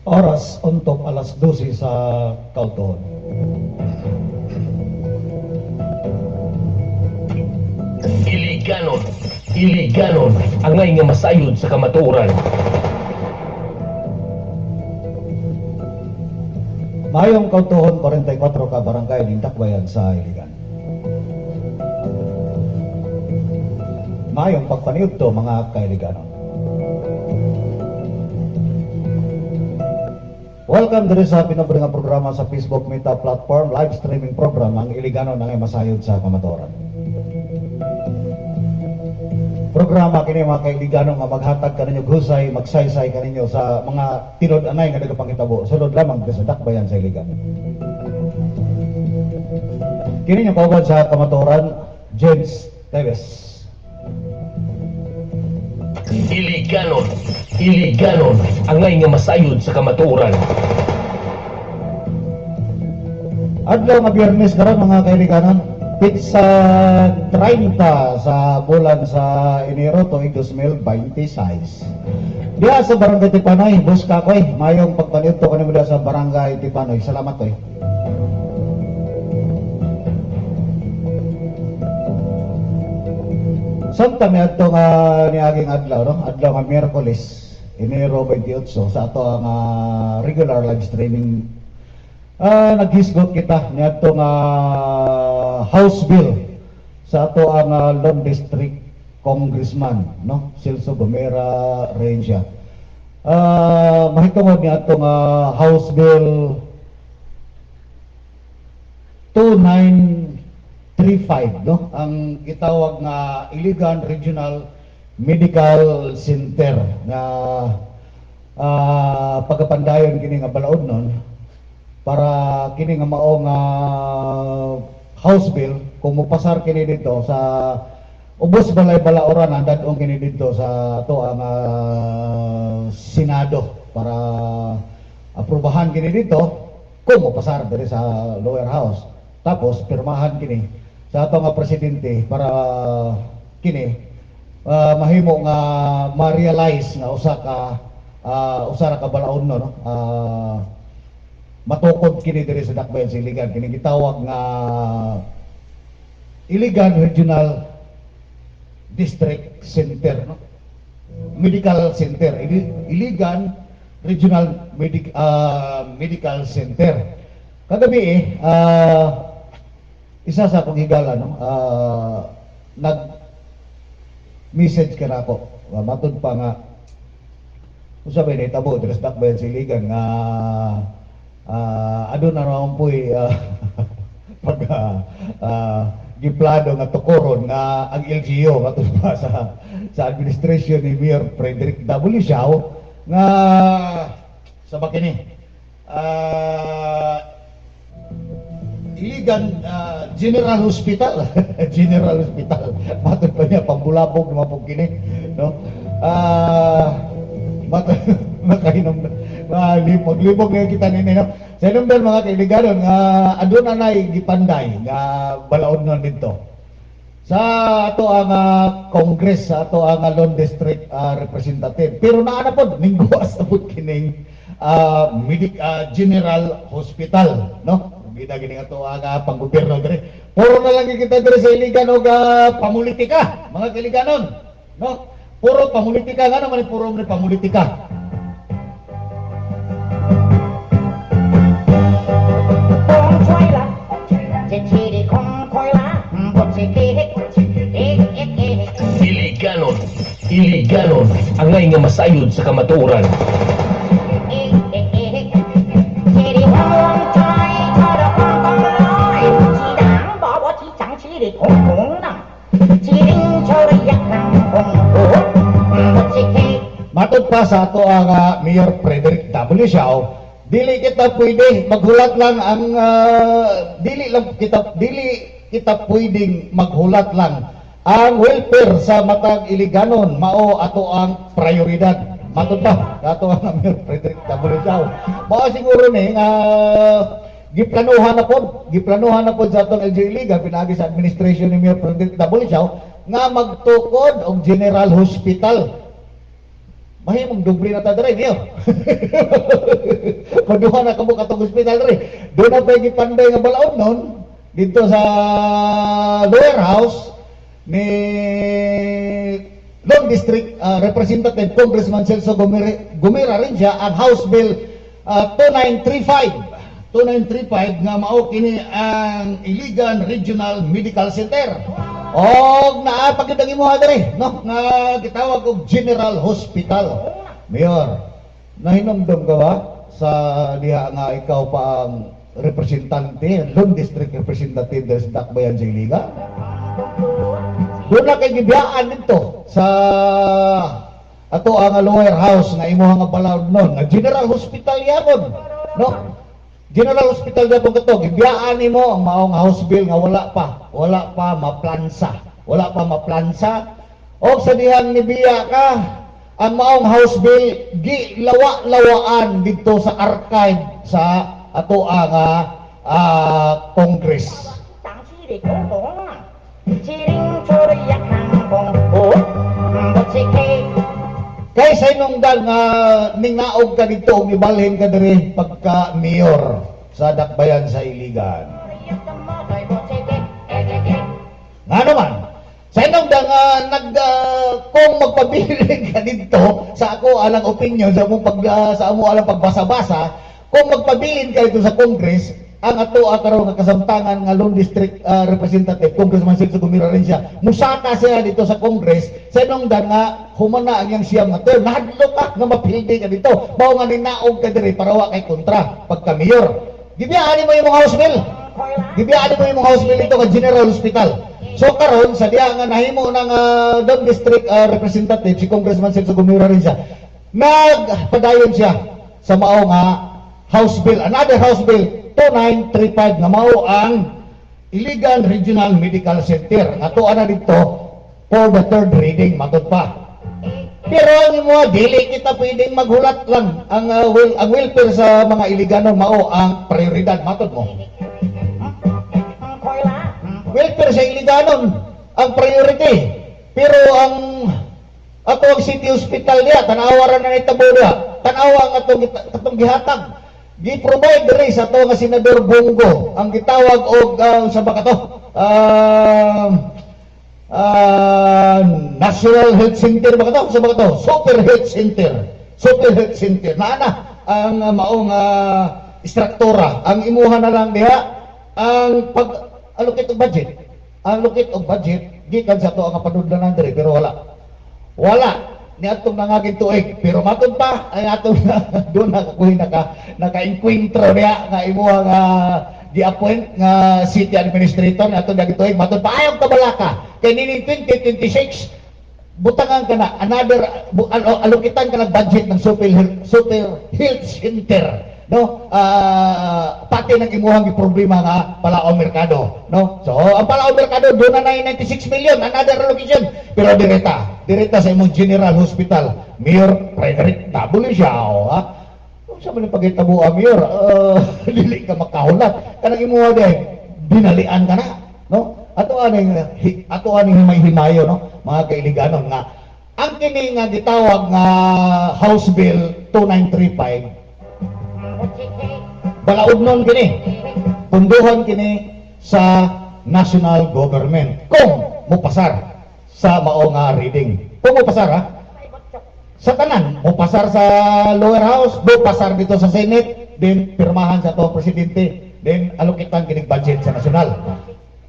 Oras untuk alas 12 sa Kautuhon. Iliganon, angay nga masayod sa kamaturan. Mayong Kautuhon 44 ka barangay ng Dakbayan sa Iligan. Mayong pagpaniudto mga kailiganon. Welcome diri sa pinaburi nga programa sa Facebook Meta Platform, live streaming program ang Iliganon nga masayod sa kamaturan. Programa kini mga kailigano nga maghatag kaninyo husay, magsaysay kaninyo sa mga tinod-anay nga nagapangitabo. Sulod lamang sa Dakbayan sa Iligan. Kini yung kaugad sa kamaturan, James Teves. Iliganon, angay nga masayod sa kamaturan. Adlaw nga Biyernes karon mga kailiganon, pizza 30 sa bulan sa Enero tuig 2026. Diya sa Barangay Tipanoy, buska ko mayong pagpanito kanimo diya sa Barangay Tipanoy. Salamat ko Santa mi adto nga niaging adlaw no? Adlaw nga Miyerkules, Enero 28 sa ato ang regular live streaming. Naghisgot kita niadto nga House Bill sa ato ang Lone District Congressman no Celso Gomera Rencia. Mahitungod niadto nga House Bill 2935 no ang itawag nga Iligan Regional Medical Center nga pagapandayon kini nga balaod nun para kini nga mao nga House Bill kung mupasar kini dito sa ubos balay balaoran ang dadong kini dito sa ato ang Senado para aprubahan kini dito kung mupasar diri sa lower house. Tapos pirmahan kini sa ato nga presidente para kini mahimo nga ma-realize nga usa ra ka balaod no matukod kini diri sa Dakbayan sa Iligan kini gitawag nga Iligan Regional District Center no Medical Center, Iligan Regional Medical Center. Kagabi isa sa akong higala no nag message ka na ako matud pa nga usabi na itabo diri sa Dakbayan sa Iligan nga adun na raon po'y pag giplado nga tukuron nga ang LGU matod pa sa administrasyon ni Mayor Frederick W. Siao nga sa bakini Iligan General Hospital General Hospital matod pa niya pambulabog naman po kini no makahinom libog nga kita nini no sa number mga kailiganon nga aduna nay gipanday nga balaod nun dito sa ato ang Congress sa ato ang Lone District Representative pero naa na pod mingguas na pod kining General Hospital no bida gini ato ang panggobyerno diri puro na lang kita diri sa Iligan og pamulitika mga kailiganon no puro pamulitika nga naman puro ni pamulitika. Iliganon, angay nga masayod sa kamaturan. Matod pa sa ato ang Mayor Frederick W. Siao, dili kita pwede maghulat lang ang dili kita pwedeng maghulat lang ang welfare sa matag Iliganon mao ato ang prioridad. Matod pa ato ang Mayor Frederick W. Siao. Mao siguro ni nga giplanuhan na pod sa atong LGU Iligan pinaagi sa administration ni Mayor Frederick W. Siao nga magtukod og General Hospital mahimong doble na ta dere niyo. Paduha na kamo katong hospital dere. Doon na pa'y gipanday nga balaod noon dito sa lower house ni Long District Representative Congressman Celso Gumira rin siya ang House Bill 2935 nga mao kini ang Iligan Regional Medical Center. Og naapagid ang imuha diri, no? Nga gitawag og General Hospital. Mayor, nahinumdum ka ba sa diha nga ikaw pa ang representante, Long District Representative sa Dakbayan sa Iligan? Doon na kay gibiyaan dito sa ato ang lower house nga imuha nga balaod nun, nga General Hospital yapon, no? General Hospital yapon kato, gibiyaan nimo ang maong house bill nga wala pa maplansa. O sa dihang nibiya ka, ang maong house bill gilawa-lawaan dito sa archive sa ato ang Congress. Kay sa inungdan nga ningnaog ka dito umibalhin ka diri pagka mayor sa Dakbayan sa Iligan. Nga naman, sa inungdan nga kung magpabilin ka dito sa ako alang opinion sa amo alang pagbasa-basa, kung magpabilin ka dito sa Congress, ang ato karon nga kasamtangan nga Long District Representative Congressman Celso Gumira rin siya musaka siya dito sa Congress sa inungdan nga humana ang yang siyam nga term nahadlo ka nga mapildi ka dito mao nga ninaog ka diri para wa kay kontra pagka mayor gibiyaan mo imong house bill dito ka General Hospital. So karon sa diha nga nahimo ng Long District Representative si Congressman Celso Gumira rin siya nagpadayon siya sa mao nga House Bill, another House Bill 2935 nga mao ang Iligan Regional Medical Center. Ato ana dito for the third reading matud pa. Pero ang imo dili kita pwedeng maghulat lang ang welfare sa mga Iligano mao ang prioridad matud mo. Welfare sa Iliganon ang priority. Pero ang ato ang city hospital niya tanawa ra na itabo niya. Tanawa ang atong gihatag. Gi-provide diri sa to nga Senador Bongo ang gitawag og sa ba to National Health Center ba to sa ba to Super Health Center naana ang maong istruktura ang imuha na lang diha ang pag-allocate og budget gikan sa to ang panudlanan diri pero wala ni atong nangagin tuig pero matod pa ay atong doon nakakuhi naka-encuentro niya nga imuha nga gi-appoint nga city administrator ni atong naging tuig matod pa ayaw kabalaka kay nining 2026 butangan ka na another alukitan ka ng budget ng Super Health Center no pati ng imuhang problema nga Palaong Mercado no so ang Palaong Mercado doon na 96 million another allocation pero direta sa imong General Hospital Mayor Frederick W. Siao ha kung sa man pagitabo Mayor dili ka makahulat kanang imuha day dinalian ka na no ato aning himayo no mga kailigano nga ang kini nga gitawag nga House Bill 2935 balaod nun kini punduhan kini sa national government kung mupasar sa mao nga reading kung mupasar ha sa tanan mupasar sa lower house mupasar dito sa Senate then pirmahan sa to presidente then alukitan kini budget sa national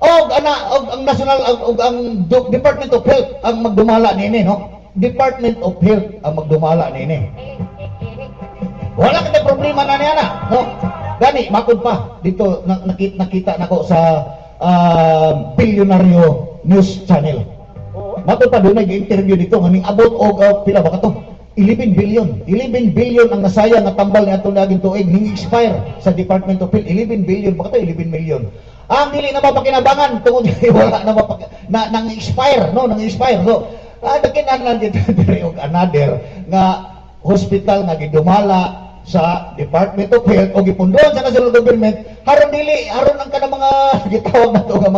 og ang national og ang Department of Health ang magdumala nini no Department of Health ang magdumala nini wala ka problema na niya na, no? Gani, makod pa. Dito, nakita nako sa Bilyonaryo News Channel. Makod pa, doon nag-interview dito. Nganing abot o pila ba ka to? 11 billion. 11 billion ang nasayang na tambal niya itong naging tuig. Ning-expire sa Department of Health. 11 billion. Baka to, 11 million. Ang dili na mapakinabangan. Tungkol wala na nang-expire, no? Nang-expire. So, nakinan dito o another nga hospital nga gidumala sa Department of Health o gipunduhan sa national government haron ang kanang mga gitawag nato nga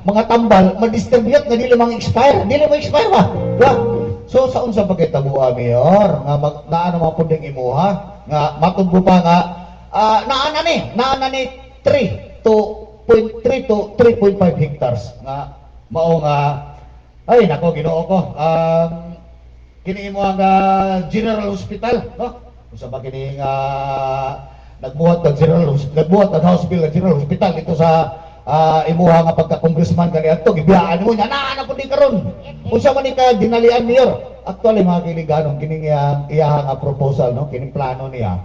mga tambal ma-distribute nga dili mang expire ba So sa unsa pa kay tabuha mayor nga naano man pud ning imuha nga matugbo pa nga naana ni 3 to 3.5 hectares nga mao nga ay nako Ginoo ko kini imo nga General Hospital no usa ba kini nga nagbuhat ng House Bill ng General Hospital dito sa imuha nga pagka-congressman kaniadto gibiyaan mo nya naa pud ni karon unsa man ni ka dinalian mayor actually mga kaibigan kining iya nga proposal no kining plano niya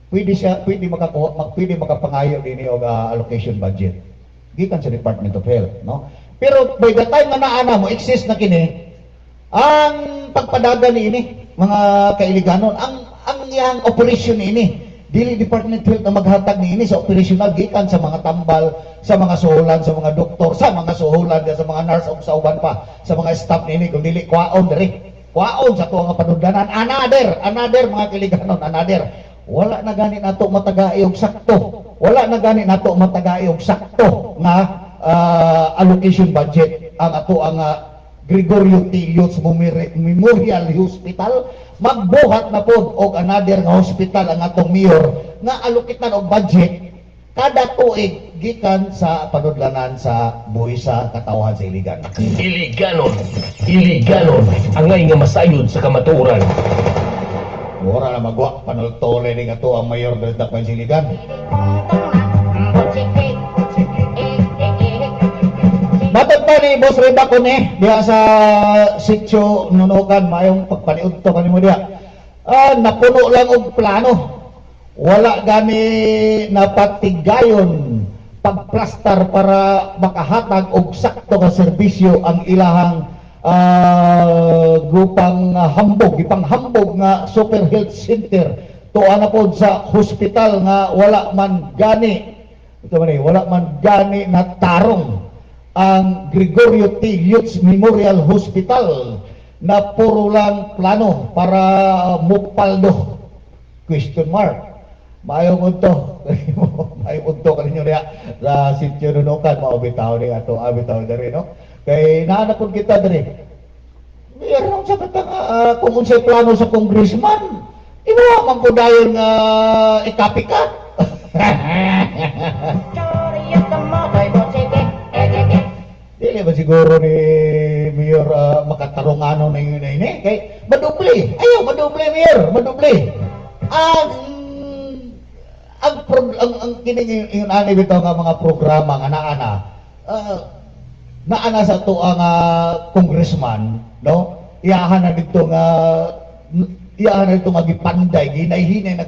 pwede makapangayo din og allocation budget gikan sa Department of Health no pero by the time nga naa mo exist na kini ang pagpadagan niini mga kailiganon ang iyang operation niini dili Department of Health na maghatag niini sa operational gikan sa mga tambal sa mga suhulan sa mga doktor sa mga suhulan sa mga nurse ug sa uban pa sa mga staff niini kung dili kwaon sa tuwa nga panudlanan another mga kailiganon wala na gani nato matagai og sakto nga allocation budget ang ato ang Gregorio Tilios Memorial Hospital magbuhat na pod og another nga hospital ang atong mayor nga alokitan og budget kada tuig gikan sa panudlanan sa buhisa katawhan sa Iligan. Iliganon ang nga masayod sa kamatuoran. Ora na magwa panultole ni ato ang mayor dito sa Iligan. Matod pa ni Boss Reba ko ni diha sa sitio Nunukan mayong pagpaniudto kanimo diha. Napuno lang og plano. Wala gani napatigayon pagplastar para makahatag og sakto nga serbisyo ang ilahang grupang ipanghambog nga Super Health Center tuwa na pod sa hospital nga wala man gani na tarong ang Gregorio Tilios Memorial Hospital na puro lang plano para mupaldo question mark mayong unto kaninyo niya sa sitio Nunukan maubitaw ni ato abitaw dari no kay naanapon kita dari mayroon sa katang kung unsay plano sa congressman inuwa man po dayon ikapikat dili ba siguro ni Mayor makatarungano na yun ini kay madoble Mayor ang kining yung ani bitaw nga mga programa nga naana sa to ang congressman no iyahan na dito nga magipanday ginay-hinay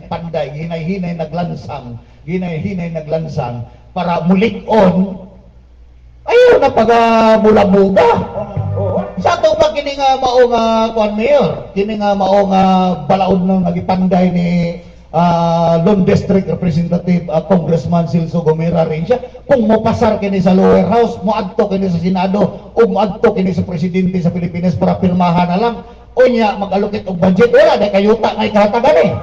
naglansang para mulik-on ayaw na pagamula-buga sa to ba kini nga mao nga kuan mayor kini nga mao nga balaod ng nagipanday ni Lone District Representative Congressman Silso Gomera rin siya kung mopasar kini sa lower house moadto kini sa Senado o moadto kini sa presidente sa Pilipinas para pirmahan na lang o niya mag-allocate og budget wala na kayuta nga ikahatagan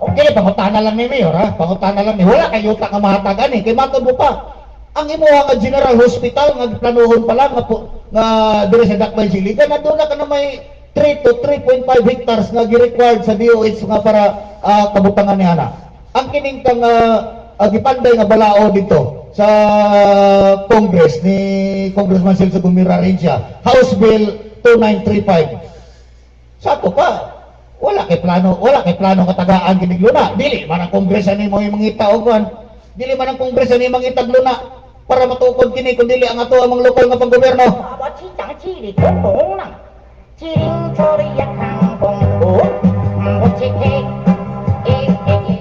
okay pangutana lang ni Mayor wala kayuta nga mahatagan kay matod mo pa ang imuha nga General Hospital nga planuhon pa lang nga dire sa Dakbayn Siligan na doon na ka na may 3 to 3.5 hectares nga gi-required sa DOH nga para kabutangan ni ana. Ang kining kang gipanday nga balao dito sa Congress ni Congressman Silso Gomera rin siya, House Bill 2935. Sa to pa, wala kay plano nga tagaan kining luna. Dili man ang Congress ani mo mangita og kuan. Dili man ang Congress ani mangitag luna para matukod kini kun dili ang ato among lokal nga panggobyerno.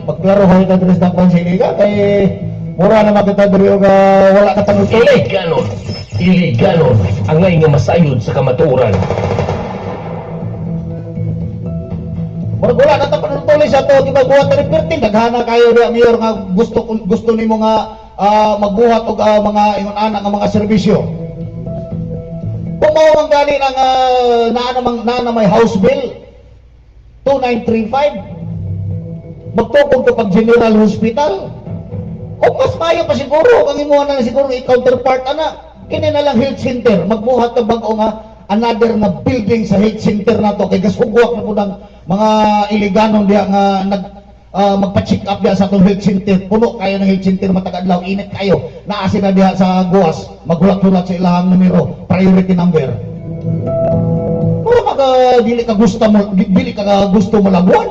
Magklaro kayo ka dres ng pansiliga kay mura na makita diri og wala ka tanutuli. Iliganon ang nga masayod sa kamatuoran. Murag wala na ta panutuli sa to di ba buhat perting daghana kayo diha mayor nga gusto nimo nga magbuhat og mga ingon ana nga mga serbisyo. Kung mao ang gani ng naana may House Bill 2935 magtukog to pag General Hospital o mas mayo pa siguro ang imuha na siguro i-counterpart ana kini na lang health center magbuhat ka bag-o nga another nga building sa health center na to kay gasugwak na po ng mga iliganon diya nga magpa-check up diya sa atong health center. Puno kayo ng health center matag adlaw, init kayo. Naasin na diya sa guwas, magulat-gulat sa ilahang numero, priority number. Mura dili ka gusto mo labuan.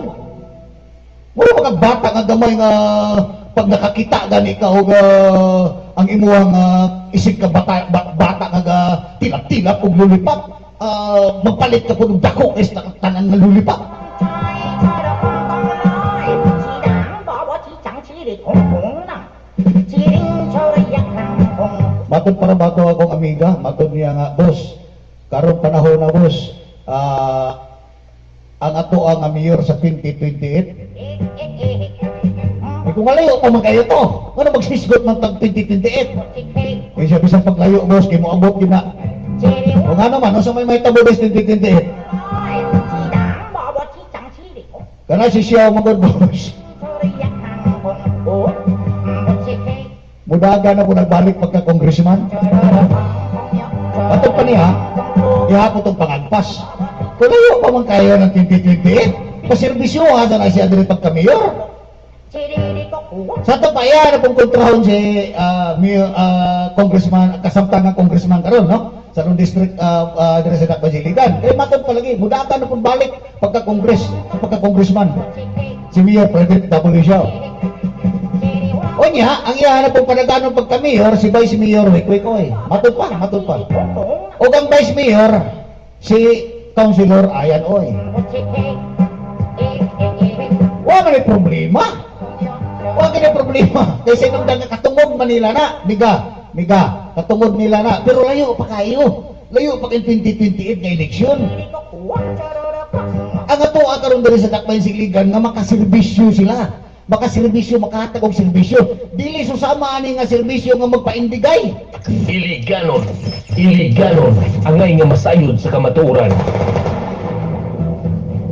Mura bata nga gamay nga pag nakakita gani ka og ang imuhang isig ka bata nga tilap-tilap ug lulipat, magpalit ka pud og dako is tanan nga lulipat. Matod para bato akong amiga, matod niya nga, boss, karong panahon na boss, ang ato ang mayor sa 2028. Kung malayo pa man kayo to, ano magsisgot man tag 2028? Isa bisang paglayo boss, kay mo abot din na. Kung ano man, sa may tabo bes 2028. Kana si Xiao magod boss. Mudaga na po nagbalik pagka-congressman. Atong pa niya, ihapon itong pangagpas. Kung layo pa man kayo ng 2028, paservisyo ha, sana siya din pagka-mayor. Sa ito pa yan, pong kontrahon si congressman, kasamtang ng congressman karon, no? Sa rong district dire sa Bajiligan. Kaya matod palagi, mudaga na pong balik pagka-congressman. Si Mayor Frederick W. Xiao. O niya, ang iyahanap pong panagano pagka-mayor, si Vice Mayor Wikwikoy. Matod pa. O ang Vice Mayor, si Councilor Ayan Oy. Wala may problema. Kasi nung katungod Manila na, miga, katungod nila na. Pero layo pa kayo. Layo pa kayo 2028 na eleksyon. Ang ato karon diri sa Dakbayan Siligan nga makaserbisyo sila. Makatagog serbisyo. Dili susama ani nga serbisyo nga magpaindigay. Iliganon angay nga masayod sa kamatuoran.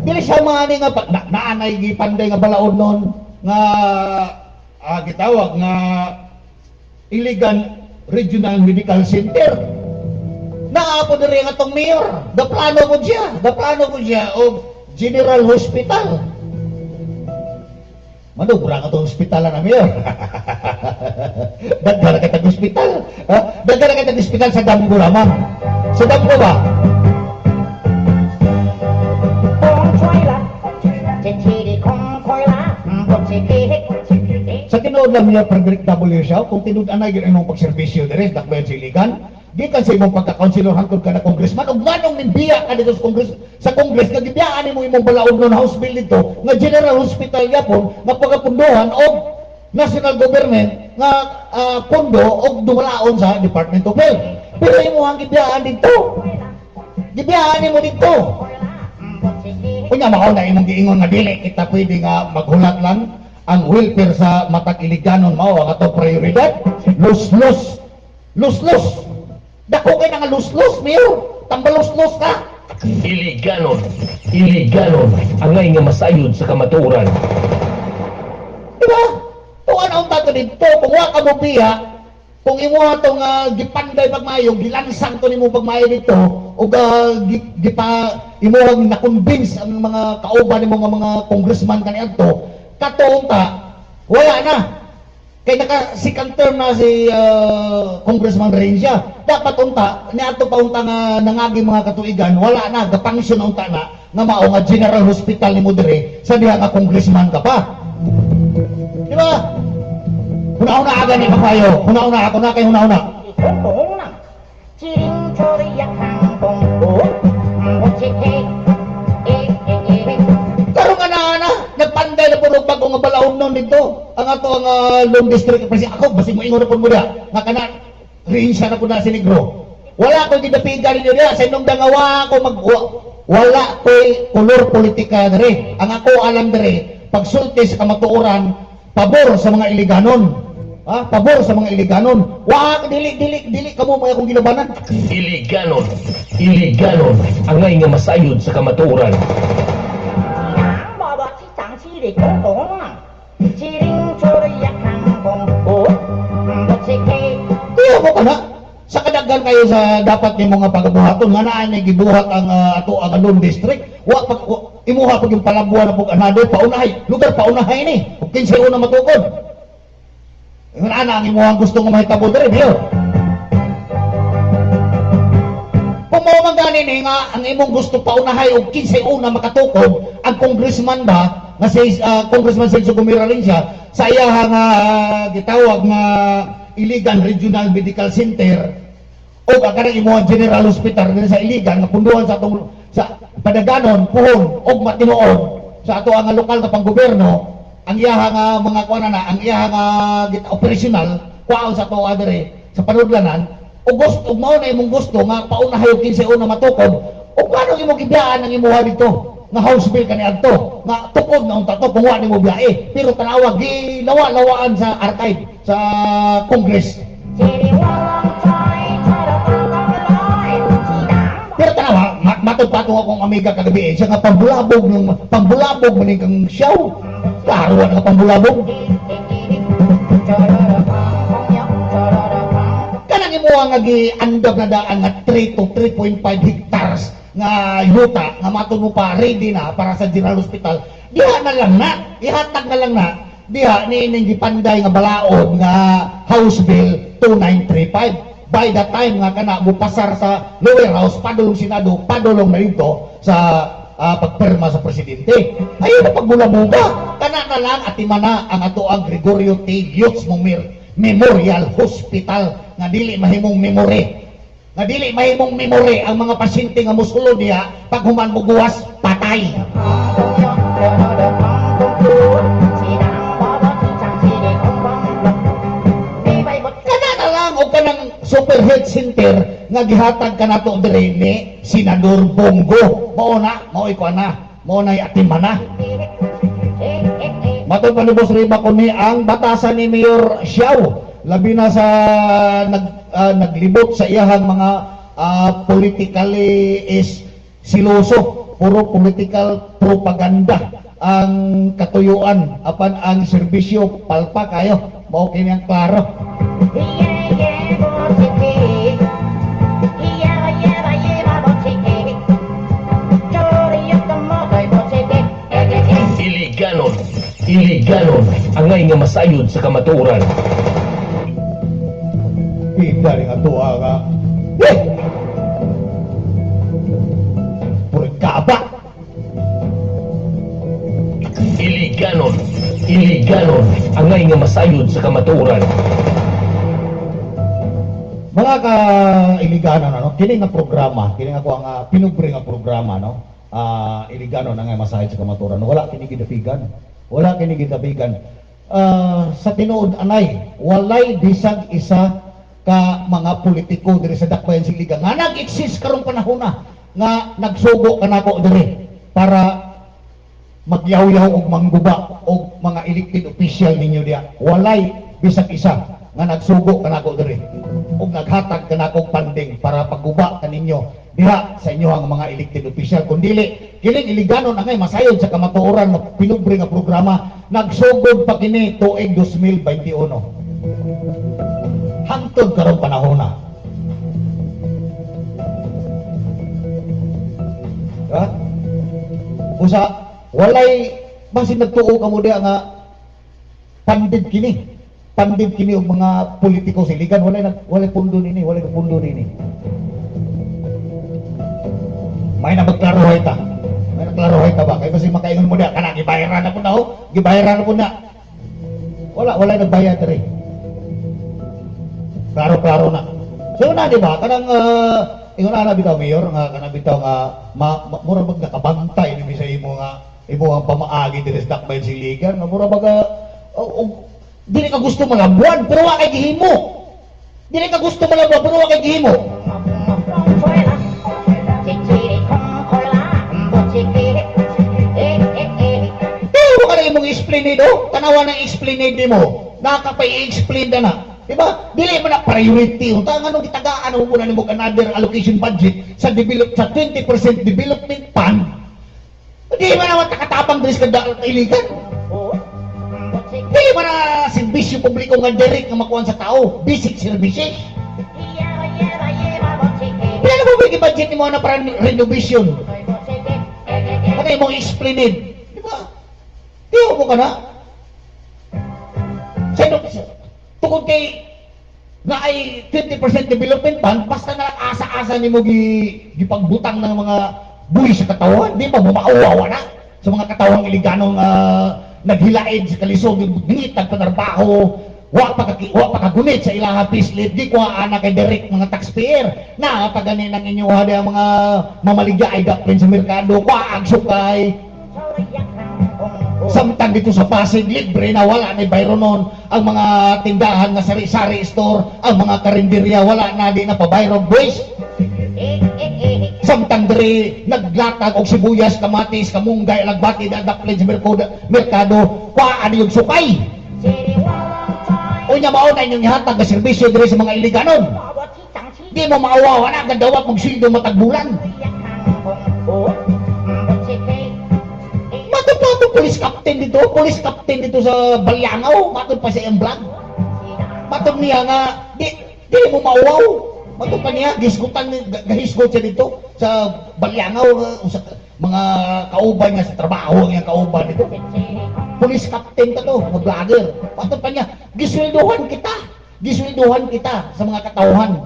Dili sama ani nga naanay gipanday nga balaod nun nga gitawag nga Iligan Regional Medical Center. Naapo diri nga tong mayor. Daplano ko siya og General Hospital. Manubra ka itong hospital na mayor. Dagdara ka itong hospital. Dagdara ka itong hospital sa Damgo lamang. Sa Damgo ba? Sa tinuod lang niya Frederick W. Xiao, kung tinuod na yun ang pagservisyo dere, Dakbayan Siligan, gikan sa imong pagka-councilor hangtod ka na congressman, ug manong nimbiya ka dito sa Congress, nga gibiyaan mo imong balaod nun House Bill dito, nga General Hospital yapon, nga pagapunduhan og national government nga pondo og dumalaon sa Department of Health. Pero imong gibiyaan dito. Gibiyaan mo dito. Kunya makaw na imong giingon nga dili kita pwede nga maghulat lang ang welfare sa matag Iliganon mao ang ato prioridad. Lus-lus. Dako kay nga lus-lus, mayor. Tambalus-lus ka. Iliganon angay nga masayod sa kamatuoran. Diba? Tuan ang tato dito, kung wa ka mo biya, kung imo atong gipanday pagmayo, gilansang to nimo pagmayo dito, o imo ang na-convince ang mga kauban nimo nga mga congressman kaniadto, katuong ta, wala na. Kay naka-second term na si Congressman Rencia. Dapat unta, niadto pa unta nga nangagi mga katuigan, wala na, gapangsyon na unta na, nga mao nga General Hospital ni mo dire, sa diha nga congressman ka pa. Di ba? Huna-huna aga ni Papayo. Huna-huna ako na kay huna-huna. Karon nga na, nagpanday na puno pag nga balaod nun dito. Ang ato ang Long District kasi ako basig mo ingon na po mo dia. Nga kana Rencia na po na si Negro. Wala ko gidapigan ninyo dia sa inong dangawa ko wala ko'y kolor politika dere. Ang ako alam dere, pagsulti sa kamatuoran, pabor sa mga Iliganon. Pabor sa mga Iliganon. Wa dili kamo may akong gilabanan. Iliganon angay nga masayod sa kamatuoran. Kaya mo ka na, sa kadaghan kayo sa dapat ni mga pagabuhaton nga naa ni gibuhat ang ato ang Alon district imuha pag yung palabuan na pag anado paunahay lugar paunahay ni ug kinsay una matukod nga ana ang imuha gusto nga mahitabo diri mayor kung mo man gani ni nga ang imong gusto paunahay ug kinsay una makatukod ang congressman ba nga si Congressman Celso Gumira siya sa iya nga gitawag nga Iligan Regional Medical Center o kanang imuha General Hospital din sa Iligan nga punduhan sa atong sa padaganon puhon og matinuod sa ato ang lokal na panggobyerno ang iyaha nga mga kuana na ang iyaha nga operational kuaon sa ato adere sa panudlanan o gusto mao na imong gusto nga paunahay og kinsay una matukod o paano imong gibiyaan ang imuha dito nga house bill kani adto nga tukod na unta to kung wa nimo biyae pero tanawa gilawa-lawaan sa archive sa Congress pero tanawa matod pa akong amiga kagabi siya nga pambulabog maning kang siyaw klaro nga pambulabog kanang imuha nga giandog na daan nga 3 to 3.5 hectares nga yuta nga matod mo pa ready na para sa General Hospital diha na lang na ihatag na lang na diha ni ining gipanday nga balaod nga House Bill 2935 by the time nga kana mupasar sa lower house padulong Senado padulong na dito sa pagpirma sa presidente ayun na pagbulamuga kana na lang at imana ang ato ang Gregorio T. Yutz Memorial Hospital nga dili mahimong memory nga dili mahimong memory ang mga pasyente nga musulod niya pag human muguwas patay kana na lang o kanang super health center nga gihatag kanato diri ni Senador Bongo mao na atimana matod panubos riba ko ni ang batasan ni Mayor Xiao labi na sa naglibot sa iyahang mga politically is siloso puro political propaganda ang katuyuan apan ang serbisyo palpa kayo mao kini ang klaro iliganon angay nga masayod sa kamatuoran Pita rin ang tuwa nga. Purang kaba. Iliganon, angay nga masayod sa kamatuoran. Mga ka-iliganon, ano? Kini nga programa, kini ako ang pinubre nga programa, no? Iliganon angay masayod sa kamatuoran. Wala kini gidapigan. Sa tinuod anay, walay bisag isa ka mga politiko diri sa dakbayan Siligan nga nag-exist karong panahon na nga nagsugo kanako diri para magyaw-yaw og mangguba og mga elected official ninyo diya walay bisag isa nga nagsugo kanako diri og naghatag kanako funding para pagguba kaninyo diha sa inyo ang mga elected official kun dili kining iliganon angay masayod sa kamatuoran nga pinubre nga programa nagsugod pa kini tuig 2021 hangtod karong panahon na. Ha? Usa, walay, basin nagtuo ka mo diya nga pandid kini og mga politiko Siligan, walay pundo nini. May nagklarohay ta ba? Kaya kasi makaingon mo diya, kana, gibayaran na po na gibayaran na po na. Wala nagbayad rin. Klaro na. So na di ba kanang ingon ana bitaw mayor nga kanang bitaw nga mura bag nakabantay ni sa imo nga imo ang pamaagi diri sa dakbayan Siligan nga mura baga dili ka gusto malabuan pero wa kay gihimo. Dili ka gusto malabuan pero wa kay gihimo. Pero ka na imong explain nito, tanawa na explain mo. Nakapay-explain na. Diba? Dili man na priority. Unta nga nung gitagaan mo muna nimo another allocation budget sa 20% development fund. Di man naman takatapang diri sa Iligan. Di man na serbisyo publiko nga direct nga makuha sa tao. Basic services. mo budget mo na para renovation? Ano yung mong explained? Di ba? Tiyo mo ka na? Tukod kay na ay 20% development fund, basta na asa-asa ni mo gipagbutang ng mga buhi sa katawan, di ba mo mauwawa na sa mga katawang iliganong naghilaid sa kalisod, bingitag panarbaho, wa pakagunit sa ilaha pislit, di ko anak kay direct mga taxpayer na paganin ang inyo hada ang mga mamaligya ay daplin sa merkado, kwaag sukay. Samtang dito sa Pasig, libre na wala na bayro nun. Ang mga tindahan na sari-sari store, ang mga karinderya, wala na di na pabayro boys. Samtang diri naglatag og sibuyas, kamatis, kamunggay, lagbati, dadaplin sa merkado, kwaan yung sukay. Unya mao na inyong ihatag na serbisyo diri sa mga iliganon. Di mo maawawa na, gandawat mong sildo matagbulan. Matod pa ito, police captain dito sa Balyangaw, matod pa sa iyang vlog. Matod niya nga, di mo mauwaw. Matod pa niya, gahisgot siya dito sa Balyangaw, sa mga kauban niya sa trabaho, ang kauban dito. Police captain ka to, mga vlogger. Matod pa niya, gisweldohan kita sa mga katauhan.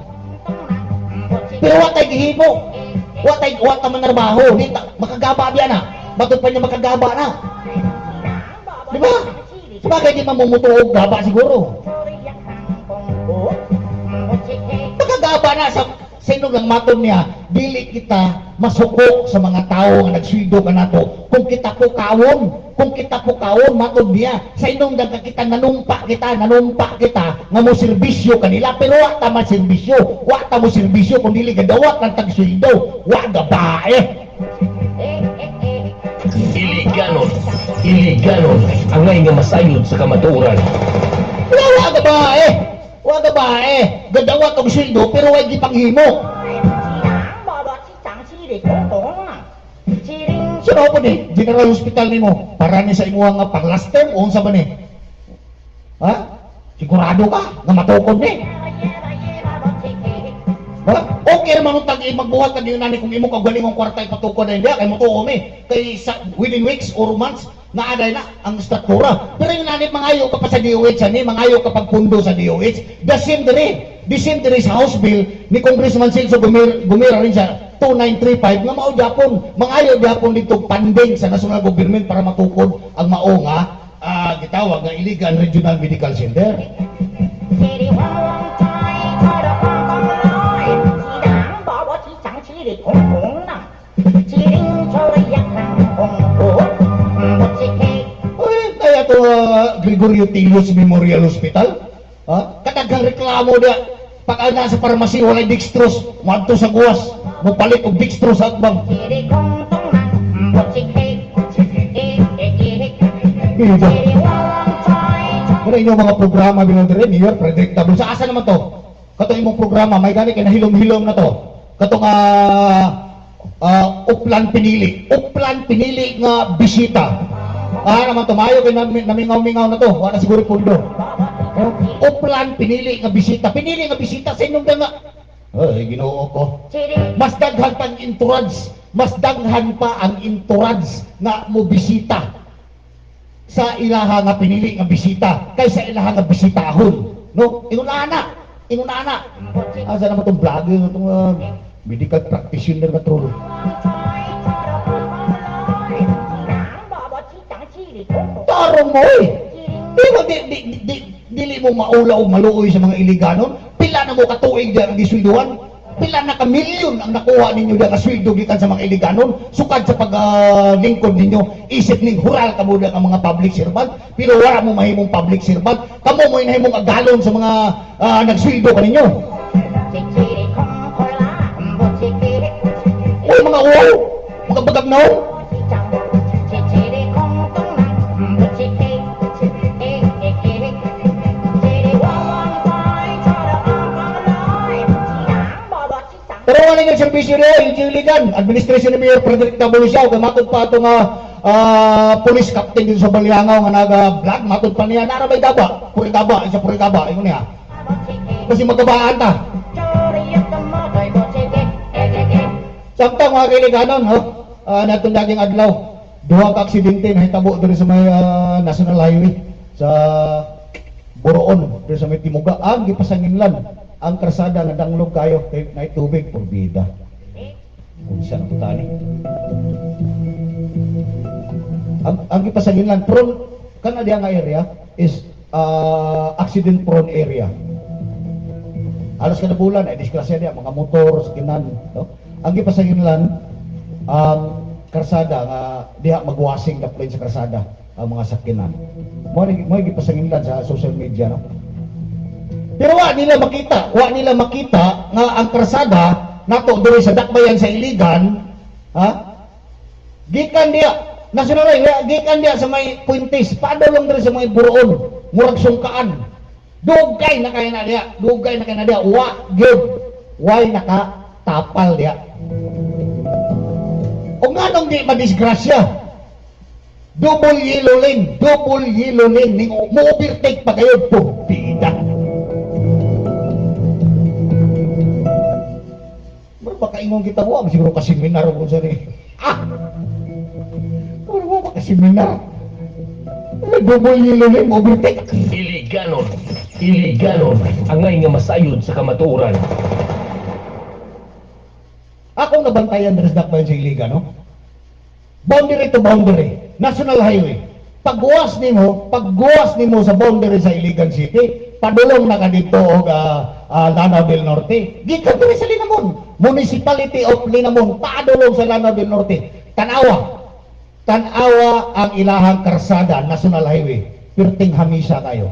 Pero watay gihimo, watay manarbaho, makagaba biya na. Matod pa niya makagaba na. Di ba? Sabagay di mamumutuog gaba siguro. Makagaba na sa sino lang matod niya, dili kita masuko sa mga tao nga nagsweldo ka nato. Kung kita po kawon, matod niya, sa inong daga kita nanumpa kita, nga mo serbisyo kanila, pero wa ta mo serbisyo, kung dili gadawat ng tagsweldo, wa gabae. Iliganon ang ngay nga masayod sa kamaturan. Wa gabae, gadawat og sweldo pero way gipanghimo. Sino po ni General Hospital nimo para ni sa imuha nga pang-last term o unsa ba ni? Ha? Sigurado ka nga matukod ni? Okay naman tag magbuhat ka din nani kung imo kagaling ang kwarta ipatukod na hindi kay motuo mi kay within weeks or months na aday na ang struktura. Pero yung nani mangayo ka pa sa DOH ani, mangayo ka pag pundo sa DOH, the same diri sa House Bill ni Congressman Celso Gumira rin sa 2935 nga mao Japon, mangayo Japon dito funding sa national government para matukod ang mao nga gitawag nga Iligan Regional Medical Center. Kaya to Gregorio Tilios Memorial Hospital, kadaghang reklamo dia pag nasa parmasi walay dextrose, madto sa guwas, mapalit og dextrose atbang. Pero inyong mga programa binodere, Mayor predictable. Sa asa naman to? Kato imong programa, may gani kay nahilom-hilom na to. Katong Uplan pinili nga bisita. Naman tumayo kay namingaw-mingaw na to. Wala siguro pundo. Uplan pinili nga bisita sa inyong danga. Ay, Ginoo ko. Mas daghan pa ang entourage nga mo bisita sa ilaha nga pinili nga bisita kaysa ilaha nga bisitahon. No? Inuna na. Asa naman itong vlogger, itong medical practitioner na trulo. Tarong mo dili mo maulaw maluoy sa mga iliganon. Pila na mo katuig diyan ang disweldohan. Pila na ka-milyon ang nakuha ninyo diyan nga sweldo gikan sa mga iliganon. Sukad sa paglingkod ninyo, isip ning hural kamo diyan ang mga public servant. Pero wala mo mahimong public servant. Kamo mo inahimong agalon sa mga nagsweldo kaninyo. Uy, mga uwaw, mga bagagnaw. Pero wala nga servisyo rin, yung Iligan, administrasyon ni Mayor Frederick Tabulisaw, matod pa ito nga police captain dito sa Balyangaw nga naga-vlog, matod pa niya, narabay daba, Purigaba, ingon niya. Kasi magkabaan ta. Samtang mga kaibiganon, natong daging adlaw, duha ka aksidente na hitabo diri sa may National Highway sa Boroon, diri sa may Timuga. Ang gipasanginlan ang karsada nga danglog kayo kay nay tubig porbida. Unsa na tani? Ang gipasanginlan prone kana diha nga area is accident prone area. Alas kada bulan ay disgrasya diha mga motor, sakinan, no? Ang gipasanginlan ang karsada nga diha magwasing daplin sa karsada ang mga sakinan. Mo gipasanginlan sa social media, no? Pero wa nila makita nga ang karsada nato diri sa dakbayan sa Iligan, gikan diha National Highway, gikan diha sa may Puentes, padulong diri sa may Boroon, murag sungkaan. Dugay na kay na diha, wa gyud, way nakatapal diha. O nganong di madisgrasya? Double yellow lane, ning mo-overtake pa kayo, pubida. Baka ingong kita mo, siguro ka seminar ko sa rin. Ano mo baka seminar? Double yellow lane, overtake. Iliganon, angay nga masayod sa kamatuoran. Akong nabantayan dres dakbayan sa Iligan, no? Boundary to boundary, National Highway. Pagguwas nimo sa boundary sa Iligan City, padulong na ka dito og Lanao del Norte. Gikan diri sa Linamon, Municipality of Linamon, padulong sa Lanao del Norte. Tanawa ang ilahang karsada, National Highway. Pirting hamisa kayo.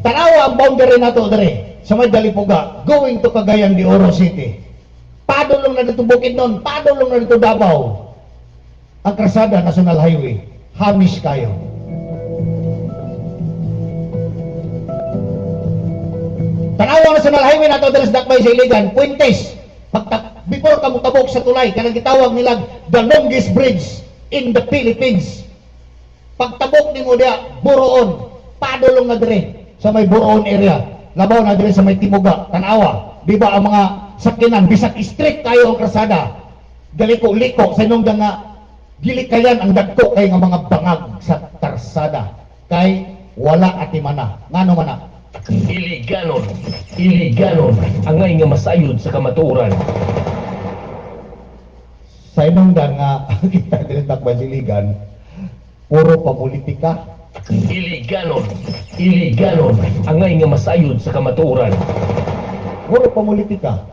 Tanawa ang boundary nato diri sa may Dalipuga, going to Cagayan de Oro City. Padulong na dito Bukidnon, padulong na dito Davao. Ang karsada, National Highway. Hamis kayo. Tanawa National Highway nato diri sa dakbay sa Iligan, Puentes. Before ka mutabok sa tulay, kanang gitawag nila the longest bridge in the Philippines. Pagtabok nimo diha, Boroon, padulong na diri sa may Boroon area. Labaw na diri sa may Timuga, Tanawa. Di ba ang mga sakinan bisag strict kayo ang karsada. Galiko-liko sa inong nga gilikayan ang dagko kay nga mga bangag sa karsada. Kay wala atimana. Ngano man na? Iliganon, angay nga masayod sa kamatuoran. Sa inong nga kita diri takban siligan, puro papolitika. Iliganon, angay nga masayod sa kamatuoran. Puro papolitika.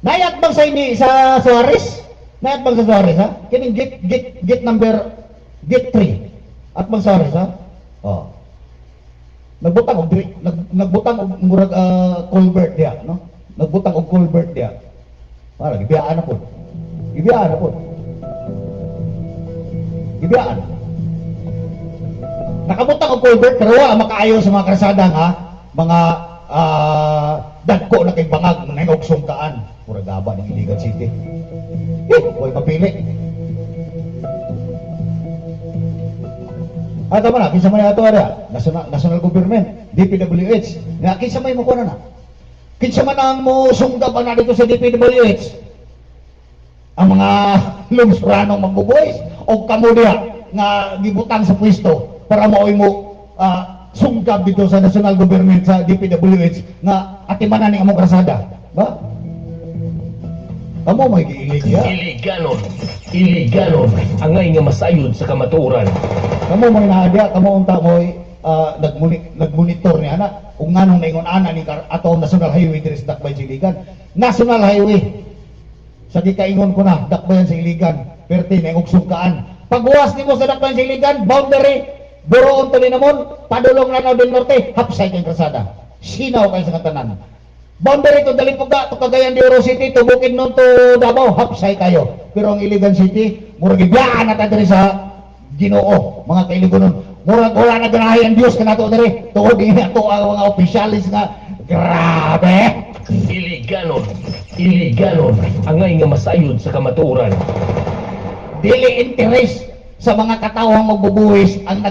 Nayat bang sa ini sa Suarez? Nayat bang sa Suarez, ha? Kining gate number gate 3. At bang Suarez, ha? Oh. Nagbutang og murag culvert diya, no? Nagbutang og culvert diya. Para gibiyaan na po. Gibiyaan. Nakabutang og culvert pero wa makaayo sa mga karsada nga mga dagko na kay bangag na og sungkaan. Pura gaba ng Iligan City. Way mapili. Tama na, kinsa man ato ara, national government, DPWH. Nga kinsa may mo kuno na. Kinsa man ang mo sunggab na dito sa DPWH. Ang mga lungsranong magbubuhis o kamo diha nga gibutang sa pwesto para maoy mo sunggab dito sa national government sa DPWH nga atimanan ning among karsada, ba? Kamo may giilig ya. Iliganon, angay nga masayod sa kamatuoran. Kamo may naadya, kamo unta mo'y nagmonitor ni ana kung nganong naingon ana ni ato National Highway diri sa dakbay sa Iligan. National Highway. Sa gikaingon ko na, dakbayan sa Iligan, perti na yung sungkaan. Paghuwas nimo sa dakbayan sa Iligan, boundary, Boroon to Linamon, padulong Lanao del Norte, hapsay kang krasada. Sinaw kayo sa katanan. Boundary to Dalipuga, to Cagayan de Oro City, to Bukidnon, to Davao, hapsay kayo. Pero ang Iligan City, murag ibiyaan na diri sa Ginoo, mga kailigonon. Murag wala na ganahay ang Diyos ka nato diri. Tuod din ato ang mga opisyalis nga, grabe! Iliganon, angay nga masayod sa kamatuoran. Dili interes sa mga katawang magbubuhis ang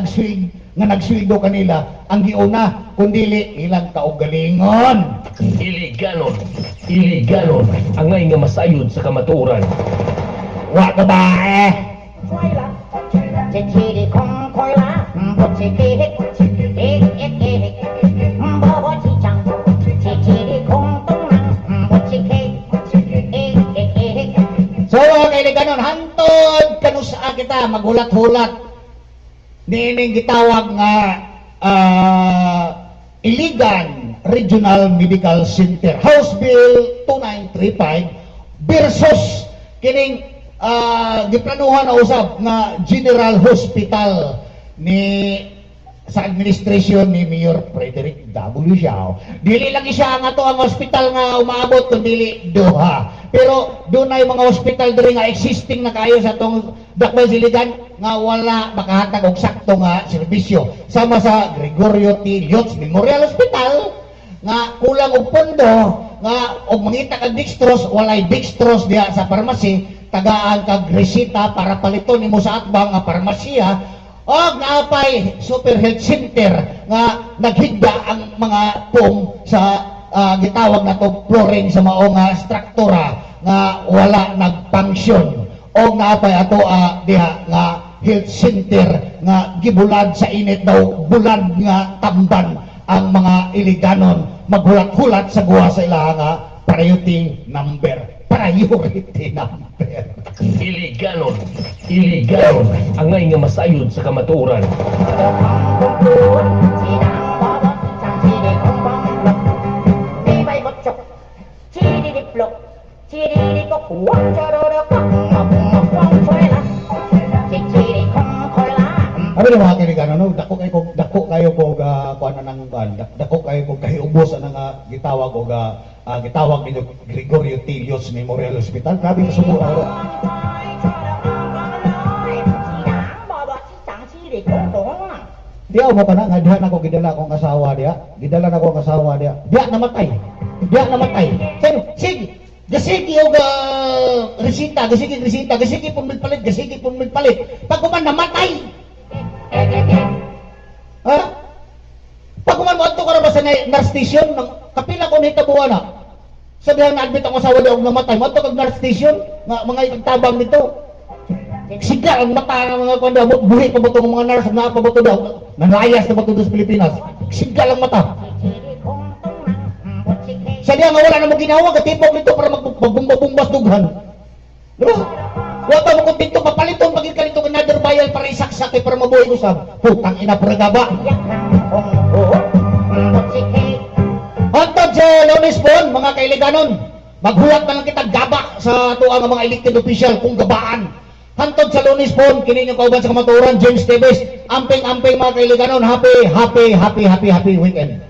nga nagsweldo kanila ang giuna kundili ilang kaugalingon. Iliganon, angay nga masayod sa kamatuoran. Wa ka ba eh? 吹啦，只似啲空開啦，不似機器，波波似長，只似啲空東能，不似機， So, kay ganon, hantod kanusa kita maghulat-hulat. Nining gitawag nga Iligan Regional Medical Center House Bill 2935 versus kining giplanuhan na usab nga General Hospital ni sa administrasyon ni Mayor Frederick W. Siao. Dili lang siya nga to ang hospital nga umaabot kundi duha. Pero doon ay mga hospital diri nga existing na kayo sa tong Dakbayan Iligan nga wala makahatag og sakto nga serbisyo. Sama sa Gregorio T. Lutz Memorial Hospital nga kulang og pondo nga og mangita kag dextrose walay dextrose diha sa pharmacy tagaan kag resita para paliton nimo sa atbang nga parmasya og naapay super health center nga naghigda ang mga pong sa gitawag na to flooring sa mao nga struktura nga wala nagfunction og naapay ato diha nga health center nga gibulad sa init daw bulad nga tamban ang mga Iliganon maghulat-hulat sa guwa sa ilaha nga priority number. Iliganon, angay nga masayod sa kamatuoran. Abi na mga Iliganon, no? Dako kayo ko kuan nang dako kayo ko kahiubos ang gitawag og gitawag ni Gregorio T. Lutz Memorial Hospital. Grabe ka subo ako. Diya mo ka na, nga diha na ko gidala akong asawa diya. Gidala na ko ang asawa diya. Diya namatay. Diya namatay. Sige, gasigi og resita, gasigi pun magpalit. Pag kuman namatay. Ha? Pag kuman mo adto ka ra ba sa nurse station, kapila ko nahitabuan na. Sabihan na admit ang asawa diya og namatay. Mo adto kag nurse station, nga mga igtabang nito. Siga ang mata ng mga kanda, buhi pa ba itong mga nurse na pa ba ito daw? Nanlayas na ba ito sa Pilipinas? Siga lang mata. Sa diya nga wala na mo ginawa, katipog nito para magbumba-bumbas dughan. Diba? Wata mo kung dito, papaliton maging ka nito another bayal para isaksak para mabuhay ko sa putang ina pragaba. Hantod sa Lunes Bon, mga Kailiganon, maghulat na lang kita gaba sa tuwa ng mga elected official kung gabaan. Hantod sa Lunes Bon, kini yung kauban sa kamaturan, James Tevez, amping mga Kailiganon, happy weekend.